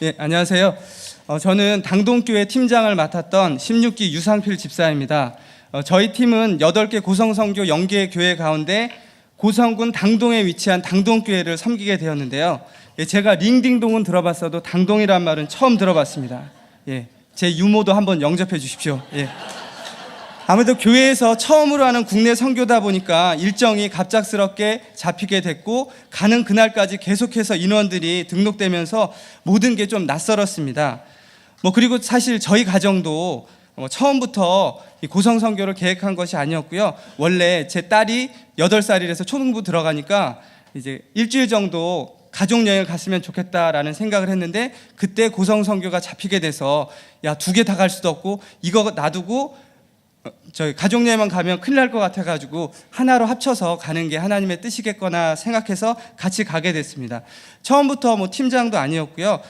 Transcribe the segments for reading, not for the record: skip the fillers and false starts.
예, 안녕하세요. 저는 당동교회 팀장을 맡았던 16기 유상필 집사입니다. 저희 팀은 8개 고성선교 영계 교회 가운데 고성군 당동에 위치한 당동교회를 섬기게 되었는데요. 예, 제가 링딩동은 들어봤어도 당동이란 말은 처음 들어봤습니다. 예, 제 유모도 한번 영접해 주십시오. 예. 아무래도 교회에서 처음으로 하는 국내 선교다 보니까 일정이 갑작스럽게 잡히게 됐고 가는 그날까지 계속해서 인원들이 등록되면서 모든 게 좀 낯설었습니다. 그리고 사실 저희 가정도 처음부터 이 고성 선교를 계획한 것이 아니었고요. 원래 제 딸이 8살이라서 초등부 들어가니까 이제 일주일 정도 가족 여행을 갔으면 좋겠다라는 생각을 했는데 그때 고성 선교가 잡히게 돼서 야, 2개 다 갈 수도 없고 이거 놔두고 저희 가족여행만 가면 큰일 날 것 같아가지고 하나로 합쳐서 가는 게 하나님의 뜻이겠거나 생각해서 같이 가게 됐습니다. 처음부터 팀장도 아니었고요.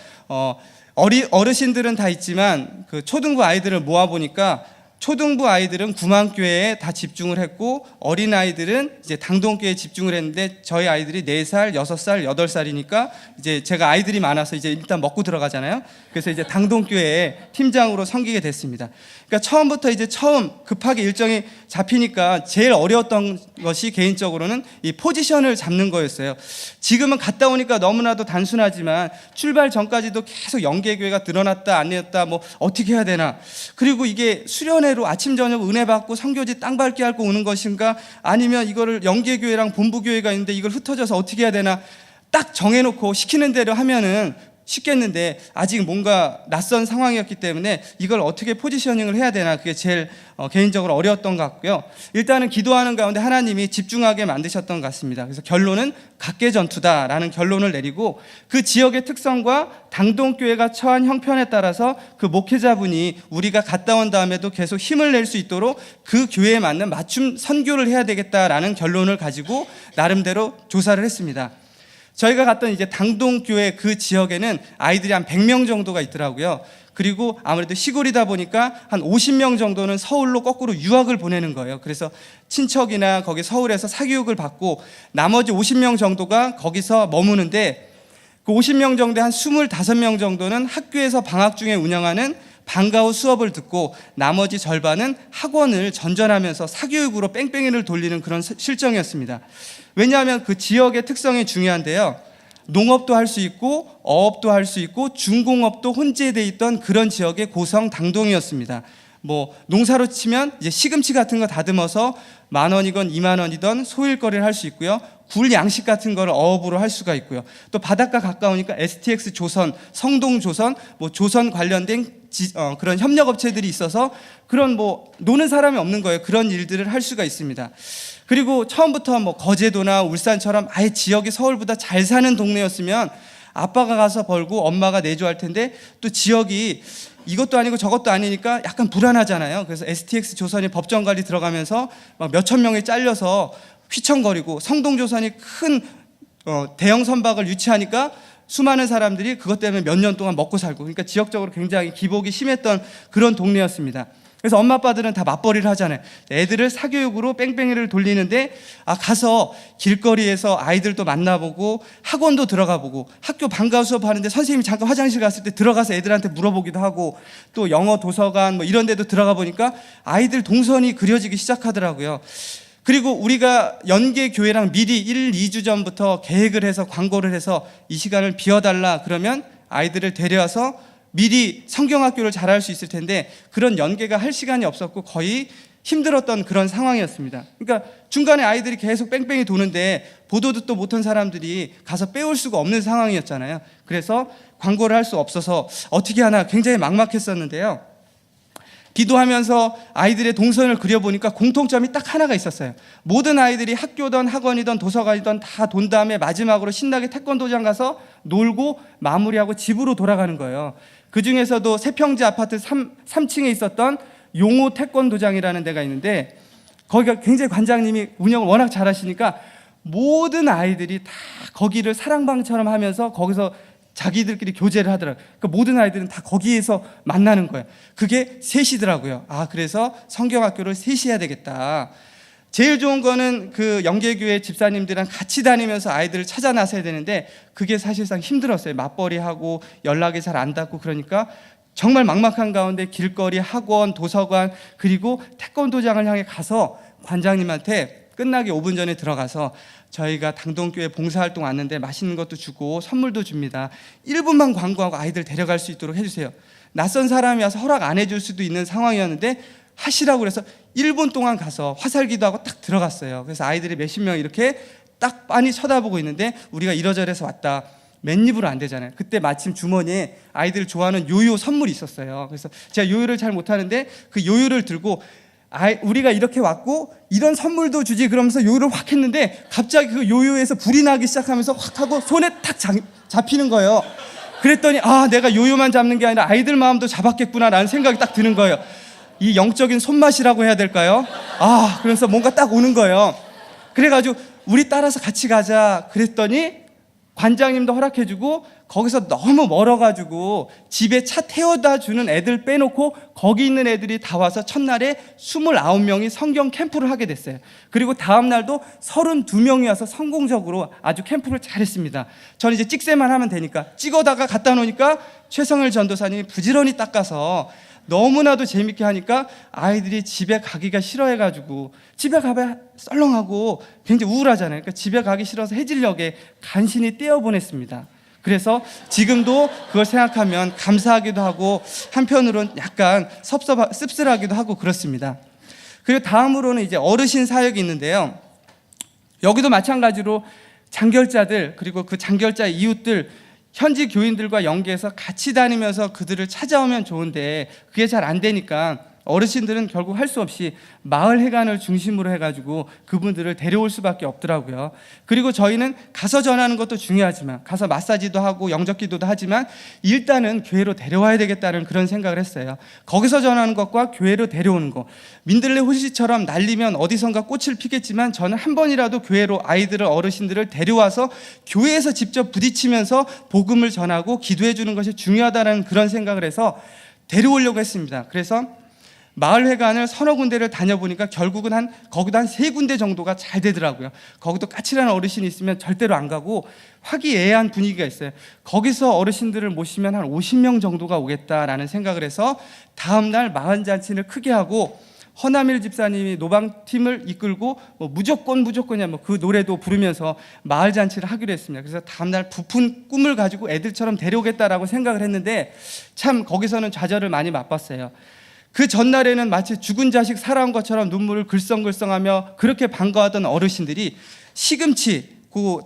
어르신들은 다 있지만 그 초등부 아이들을 모아보니까 초등부 아이들은 구만교회에 다 집중을 했고 어린 아이들은 이제 당동교회에 집중을 했는데 저희 아이들이 4살, 6살, 8살이니까 이제 제가 아이들이 많아서 이제 일단 먹고 들어가잖아요. 그래서 이제 당동교회에 팀장으로 섬기게 됐습니다. 그러니까 처음부터 이제 처음 급하게 일정이 잡히니까 제일 어려웠던 것이 개인적으로는 이 포지션을 잡는 거였어요. 지금은 갔다 오니까 너무나도 단순하지만 출발 전까지도 계속 영계교회가 늘어났다 안 늘었다 어떻게 해야 되나, 그리고 이게 수련회로 아침 저녁 은혜 받고 선교지 땅 밟기 하고 오는 것인가, 아니면 이거를 영계교회랑 본부교회가 있는데 이걸 흩어져서 어떻게 해야 되나, 딱 정해놓고 시키는 대로 하면은 쉽겠는데 아직 뭔가 낯선 상황이었기 때문에 이걸 어떻게 포지셔닝을 해야 되나, 그게 제일 개인적으로 어려웠던 것 같고요. 일단은 기도하는 가운데 하나님이 집중하게 만드셨던 것 같습니다. 그래서 결론은 각계전투다라는 결론을 내리고 그 지역의 특성과 당동교회가 처한 형편에 따라서 그 목회자분이 우리가 갔다 온 다음에도 계속 힘을 낼 수 있도록 그 교회에 맞는 맞춤 선교를 해야 되겠다라는 결론을 가지고 나름대로 조사를 했습니다. 저희가 갔던 이제 당동교회 그 지역에는 아이들이 한 100명 정도가 있더라고요. 그리고 아무래도 시골이다 보니까 한 50명 정도는 서울로 거꾸로 유학을 보내는 거예요. 그래서 친척이나 거기 서울에서 사교육을 받고 나머지 50명 정도가 거기서 머무는데 그 50명 정도에 한 25명 정도는 학교에서 방학 중에 운영하는 방과 후 수업을 듣고 나머지 절반은 학원을 전전하면서 사교육으로 뺑뺑이를 돌리는 그런 실정이었습니다. 왜냐하면 그 지역의 특성이 중요한데요. 농업도 할 수 있고 어업도 할 수 있고 중공업도 혼재되어 있던 그런 지역의 고성 당동이었습니다. 농사로 치면 이제 시금치 같은 거 다듬어서 10,000원이건 20,000원이던 소일거리를 할 수 있고요. 굴 양식 같은 거를 어업으로 할 수가 있고요. 또 바닷가 가까우니까 STX 조선, 성동 조선, 조선 관련된 그런 협력업체들이 있어서 그런 노는 사람이 없는 거예요. 그런 일들을 할 수가 있습니다. 그리고 처음부터 거제도나 울산처럼 아예 지역이 서울보다 잘 사는 동네였으면 아빠가 가서 벌고 엄마가 내조할 텐데 또 지역이 이것도 아니고 저것도 아니니까 약간 불안하잖아요. 그래서 STX 조선이 법정 관리 들어가면서 몇천 명이 잘려서 휘청거리고 성동조선이 큰 대형 선박을 유치하니까 수많은 사람들이 그것 때문에 몇 년 동안 먹고 살고, 그러니까 지역적으로 굉장히 기복이 심했던 그런 동네였습니다. 그래서 엄마 아빠들은 다 맞벌이를 하잖아요. 애들을 사교육으로 뺑뺑이를 돌리는데 가서 길거리에서 아이들도 만나보고 학원도 들어가보고 학교 방과 후 수업하는데 선생님이 잠깐 화장실 갔을 때 들어가서 애들한테 물어보기도 하고 또 영어 도서관 이런 데도 들어가 보니까 아이들 동선이 그려지기 시작하더라고요. 그리고 우리가 연계교회랑 미리 1, 2주 전부터 계획을 해서 광고를 해서 이 시간을 비워달라 그러면 아이들을 데려와서 미리 성경학교를 잘할 수 있을 텐데 그런 연계가 할 시간이 없었고 거의 힘들었던 그런 상황이었습니다. 그러니까 중간에 아이들이 계속 뺑뺑이 도는데 보도 듣도 못한 사람들이 가서 빼올 수가 없는 상황이었잖아요. 그래서 광고를 할 수 없어서 어떻게 하나 굉장히 막막했었는데요. 기도하면서 아이들의 동선을 그려보니까 공통점이 딱 하나가 있었어요. 모든 아이들이 학교든 학원이든 도서관이든 다 돈 다음에 마지막으로 신나게 태권도장 가서 놀고 마무리하고 집으로 돌아가는 거예요. 그 중에서도 세평지 아파트 3층에 있었던 용호 태권도장이라는 데가 있는데 거기가 굉장히 관장님이 운영을 워낙 잘하시니까 모든 아이들이 다 거기를 사랑방처럼 하면서 거기서 자기들끼리 교제를 하더라고요. 그러니까 모든 아이들은 다 거기에서 만나는 거예요. 그게 셋이더라고요. 그래서 성경학교를 셋이 해야 되겠다. 제일 좋은 거는 그 영계교회 집사님들이랑 같이 다니면서 아이들을 찾아 나서야 되는데 그게 사실상 힘들었어요. 맞벌이하고 연락이 잘 안 닿고 그러니까 정말 막막한 가운데 길거리, 학원, 도서관 그리고 태권도장을 향해 가서 관장님한테 끝나기 5분 전에 들어가서 저희가 당동교회 봉사활동 왔는데 맛있는 것도 주고 선물도 줍니다. 1분만 광고하고 아이들 데려갈 수 있도록 해주세요. 낯선 사람이 와서 허락 안 해줄 수도 있는 상황이었는데 하시라고 그래서 1분 동안 가서 화살기도 하고 딱 들어갔어요. 그래서 아이들이 몇십 명 이렇게 딱 빤히 쳐다보고 있는데 우리가 이러저러해서 왔다. 맨입으로 안 되잖아요. 그때 마침 주머니에 아이들 좋아하는 요요 선물이 있었어요. 그래서 제가 요요를 잘 못하는데 그 요요를 들고 우리가 이렇게 왔고 이런 선물도 주지 그러면서 요요를 확 했는데 갑자기 그 요요에서 불이 나기 시작하면서 확 하고 손에 탁 잡히는 거예요. 그랬더니 내가 요요만 잡는 게 아니라 아이들 마음도 잡았겠구나라는 생각이 딱 드는 거예요. 이 영적인 손맛이라고 해야 될까요? 그래서 뭔가 딱 오는 거예요. 그래가지고 우리 따라서 같이 가자 그랬더니 관장님도 허락해주고 거기서 너무 멀어가지고 집에 차 태워다 주는 애들 빼놓고 거기 있는 애들이 다 와서 첫날에 29명이 성경 캠프를 하게 됐어요. 그리고 다음 날도 32명이 와서 성공적으로 아주 캠프를 잘했습니다. 저는 이제 찍새만 하면 되니까 찍어다가 갖다 놓으니까 최성일 전도사님이 부지런히 닦아서 너무나도 재밌게 하니까 아이들이 집에 가기가 싫어해가지고 집에 가봐야 썰렁하고 굉장히 우울하잖아요. 그러니까 집에 가기 싫어서 해질녘에 간신히 떼어보냈습니다. 그래서 지금도 그걸 생각하면 감사하기도 하고 한편으로는 약간 씁쓸하기도 하고 그렇습니다. 그리고 다음으로는 이제 어르신 사역이 있는데요. 여기도 마찬가지로 장결자들 그리고 그 장결자 이웃들 현지 교인들과 연계해서 같이 다니면서 그들을 찾아오면 좋은데 그게 잘 안 되니까 어르신들은 결국 할 수 없이 마을 회관을 중심으로 해가지고 그분들을 데려올 수밖에 없더라고요. 그리고 저희는 가서 전하는 것도 중요하지만 가서 마사지도 하고 영접기도도 하지만 일단은 교회로 데려와야 되겠다는 그런 생각을 했어요. 거기서 전하는 것과 교회로 데려오는 것, 민들레 호시처럼 날리면 어디선가 꽃을 피겠지만 저는 한 번이라도 교회로 아이들을 어르신들을 데려와서 교회에서 직접 부딪히면서 복음을 전하고 기도해 주는 것이 중요하다는 그런 생각을 해서 데려오려고 했습니다. 그래서 마을회관을 서너 군데를 다녀보니까 결국은 거기도 한 3군데 정도가 잘 되더라고요. 거기도 까칠한 어르신이 있으면 절대로 안 가고 화기애애한 분위기가 있어요. 거기서 어르신들을 모시면 한 50명 정도가 오겠다라는 생각을 해서 다음날 마흔잔치를 크게 하고 허남일 집사님이 노방팀을 이끌고 무조건이야 그 노래도 부르면서 마을잔치를 하기로 했습니다. 그래서 다음날 부푼 꿈을 가지고 애들처럼 데려오겠다라고 생각을 했는데 참 거기서는 좌절을 많이 맛봤어요. 그 전날에는 마치 죽은 자식 살아온 것처럼 눈물을 글썽글썽하며 그렇게 반가워하던 어르신들이 시금치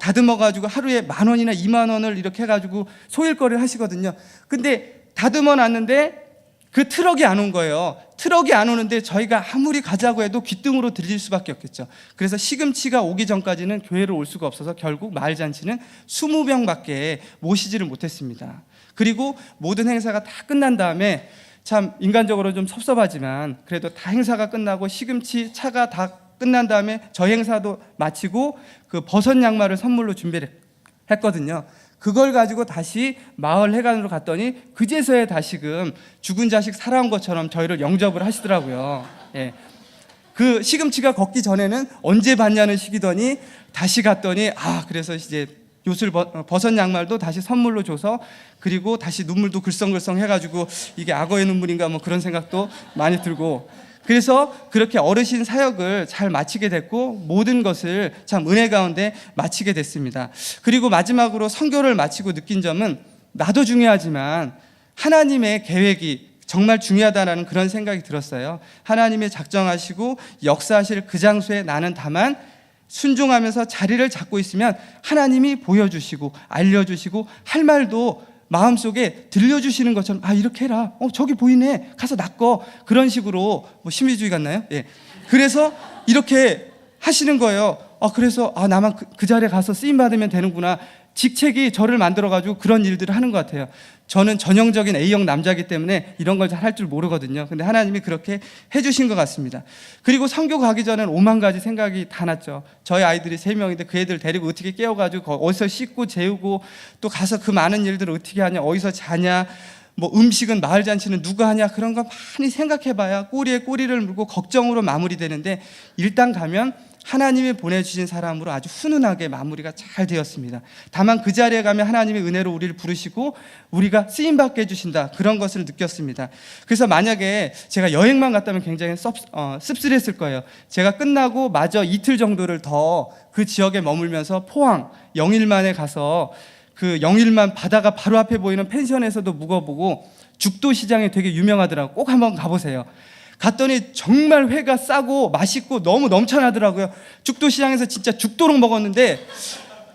다듬어가지고 하루에 10,000원이나 20,000원을 이렇게 해가지고 소일거리를 하시거든요. 근데 다듬어 놨는데 그 트럭이 안 온 거예요. 트럭이 안 오는데 저희가 아무리 가자고 해도 귓등으로 들릴 수밖에 없겠죠. 그래서 시금치가 오기 전까지는 교회로 올 수가 없어서 결국 마을잔치는 20명밖에 모시지를 못했습니다. 그리고 모든 행사가 다 끝난 다음에 참 인간적으로 좀 섭섭하지만 그래도 다 행사가 끝나고 시금치 차가 다 끝난 다음에 저희 행사도 마치고 그 버섯 양말을 선물로 준비를 했거든요. 그걸 가지고 다시 마을 회관으로 갔더니 그제서야 다시금 죽은 자식 살아온 것처럼 저희를 영접을 하시더라고요. 그 시금치가 걷기 전에는 언제 받냐는 식이더니 다시 갔더니 그래서 이제 버섯 양말도 다시 선물로 줘서 그리고 다시 눈물도 글썽글썽 해가지고 이게 악어의 눈물인가 그런 생각도 많이 들고 그래서 그렇게 어르신 사역을 잘 마치게 됐고 모든 것을 참 은혜 가운데 마치게 됐습니다. 그리고 마지막으로 선교를 마치고 느낀 점은 나도 중요하지만 하나님의 계획이 정말 중요하다는 그런 생각이 들었어요. 하나님의 작정하시고 역사하실 그 장소에 나는 다만 순종하면서 자리를 잡고 있으면 하나님이 보여주시고 알려주시고 할 말도 마음속에 들려주시는 것처럼 이렇게 해라, 저기 보이네, 가서 낚어, 그런 식으로 신비주의 같나요? 그래서 이렇게 하시는 거예요. 그래서 나만 그 자리에 가서 쓰임받으면 되는구나. 직책이 저를 만들어가지고 그런 일들을 하는 것 같아요. 저는 전형적인 A형 남자이기 때문에 이런 걸 잘 할 줄 모르거든요. 근데 하나님이 그렇게 해주신 것 같습니다. 그리고 선교 가기 전에는 5만 가지 생각이 다 났죠. 저희 아이들이 3명인데 그 애들 데리고 어떻게 깨워가지고 어디서 씻고 재우고 또 가서 그 많은 일들을 어떻게 하냐, 어디서 자냐, 뭐 음식은 마을 잔치는 누가 하냐 그런 거 많이 생각해봐야 꼬리에 꼬리를 물고 걱정으로 마무리되는데 일단 가면 하나님이 보내주신 사람으로 아주 훈훈하게 마무리가 잘 되었습니다. 다만 그 자리에 가면 하나님의 은혜로 우리를 부르시고 우리가 쓰임받게 해주신다, 그런 것을 느꼈습니다. 그래서 만약에 제가 여행만 갔다면 굉장히 씁쓸했을 거예요. 제가 끝나고 마저 이틀 정도를 더 그 지역에 머물면서 포항 영일만에 가서 그 영일만 바다가 바로 앞에 보이는 펜션에서도 묵어보고, 죽도시장이 되게 유명하더라고요. 꼭 한번 가보세요. 갔더니 정말 회가 싸고 맛있고 너무 넘쳐나더라고요. 죽도시장에서 진짜 죽도록 먹었는데,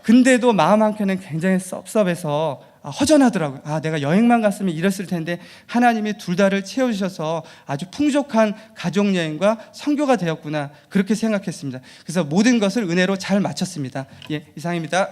근데도 마음 한켠엔 굉장히 섭섭해서 허전하더라고요. 내가 여행만 갔으면 이랬을 텐데 하나님이 둘 다를 채워주셔서 아주 풍족한 가족여행과 선교가 되었구나, 그렇게 생각했습니다. 그래서 모든 것을 은혜로 잘 마쳤습니다. 예, 이상입니다.